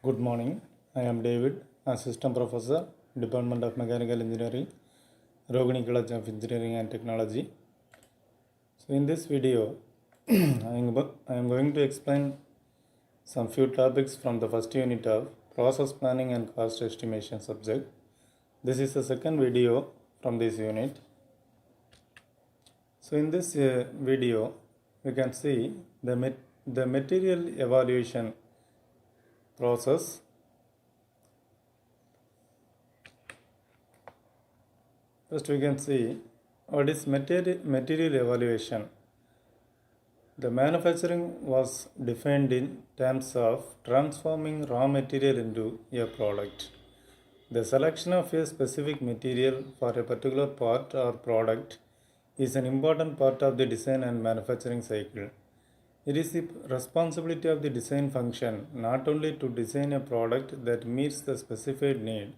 Good morning. I am David, Assistant Professor, Department of Mechanical Engineering, Rogani College of Engineering and Technology. So, in this video, I am going to explain some few topics from the first unit of Process Planning and Cost Estimation subject. This is the second video from this unit. So, in this video, we can see the material evaluation process. First, we can see what is material evaluation. The manufacturing was defined in terms of transforming raw material into a product. The selection of a specific material for a particular part or product is an important part of the design and manufacturing cycle. It is the responsibility of the design function not only to design a product that meets the specified need,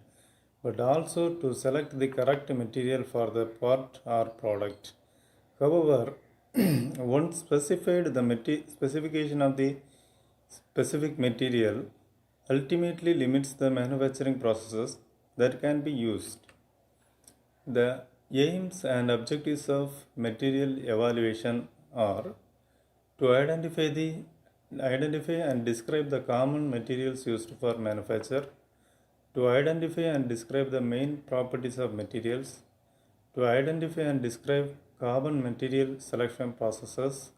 but also to select the correct material for the part or product. However, once specified, the specification of the specific material ultimately limits the manufacturing processes that can be used. The aims and objectives of material evaluation are to identify and describe the common materials used for manufacture, to identify and describe the main properties of materials, to identify and describe common material selection processes,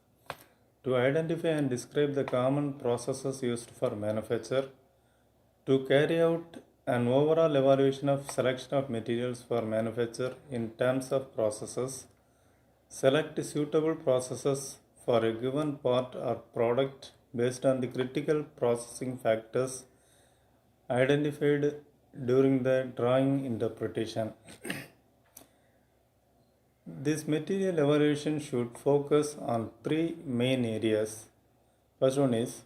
to identify and describe the common processes used for manufacture, to carry out an overall evaluation of selection of materials for manufacture in terms of processes, select suitable processes for a given part or product based on the critical processing factors identified during the drawing interpretation. This material evaluation should focus on three main areas. First one is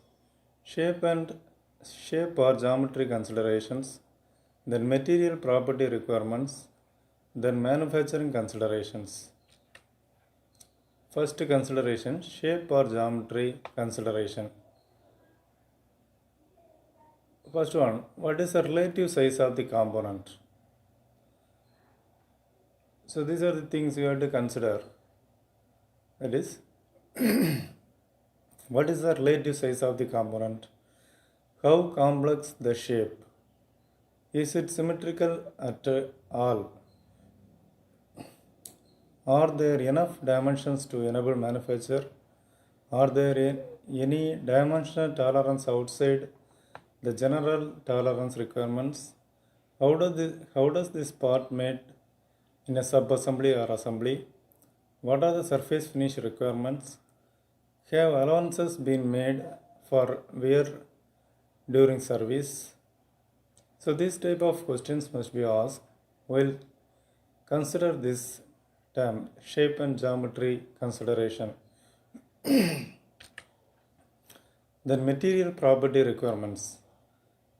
shape or geometry considerations, then material property requirements, then manufacturing considerations. First consideration, shape or geometry consideration. First one, what is the relative size of the component? So these are the things you have to consider. That is, what is the relative size of the component? How complex the shape? Is it symmetrical at all? Are there enough dimensions to enable manufacture? Are there any dimensional tolerance outside the general tolerance requirements? How does this part made in a sub-assembly or assembly? What are the surface finish requirements? Have allowances been made for wear during service? So these type of questions must be asked while consider this term shape and geometry consideration. Then material property requirements.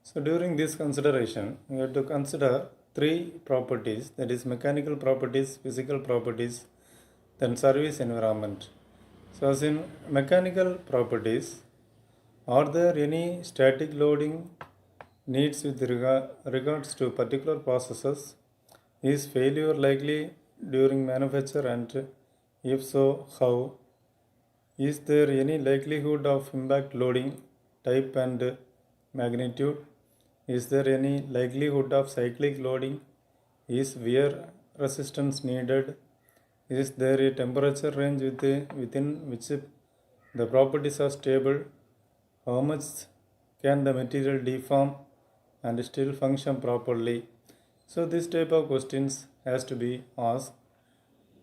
So during this consideration, you have to consider three properties, that is mechanical properties, physical properties, then service environment. So as in mechanical properties, are there any static loading needs with regards to particular processes? Is failure likely during manufacture, and if so, how? Is there any likelihood of impact loading type and magnitude? Is there any likelihood of cyclic loading? Is wear resistance needed? Is there a temperature range within which the properties are stable? How much can the material deform and still function properly? So this type of questions has to be asked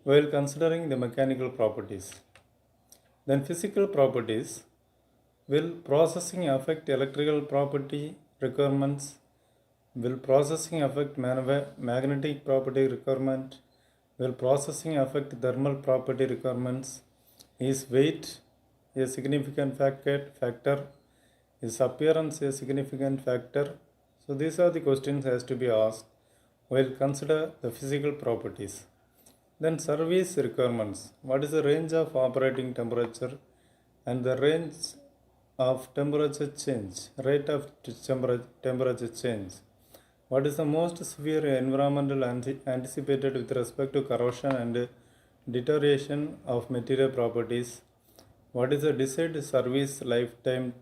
while considering the mechanical properties. Then physical properties. Will processing affect electrical property requirements? Will processing affect magnetic property requirement? Will processing affect thermal property requirements? Is weight a significant factor? Is appearance a significant factor? So these are the questions has to be asked while consider the physical properties. Then service requirements. What is the range of operating temperature and the range of temperature change, rate of temperature change. What is the most severe environmental anticipated with respect to corrosion and deterioration of material properties? What is the desired service lifetime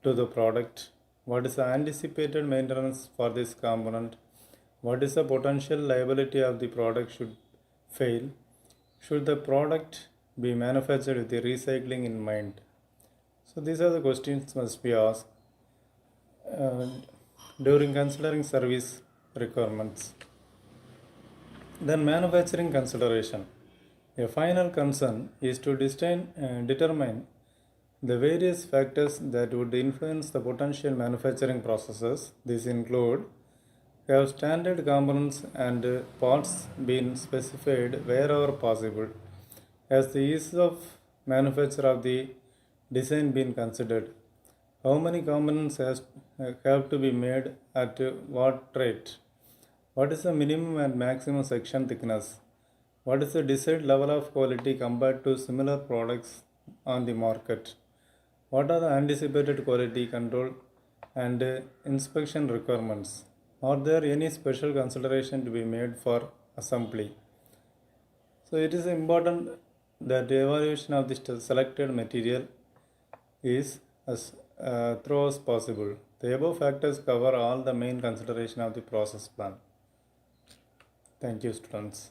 to the product? What is the anticipated maintenance for this component? What is the potential liability of the product should fail? Should the product be manufactured with the recycling in mind? So these are the questions must be asked uh, during considering service requirements. Then manufacturing consideration. A final concern is to determine the various factors that would influence the potential manufacturing processes. These include: have standard components and parts been specified wherever possible? Has the ease of manufacture of the design been considered? How many components have to be made at what rate? What is the minimum and maximum section thickness? What is the desired level of quality compared to similar products on the market? What are the anticipated quality control and inspection requirements? Are there any special consideration to be made for assembly? So it is important that the evaluation of the selected material is as thorough as possible. The above factors cover all the main consideration of the process plan. Thank you, students.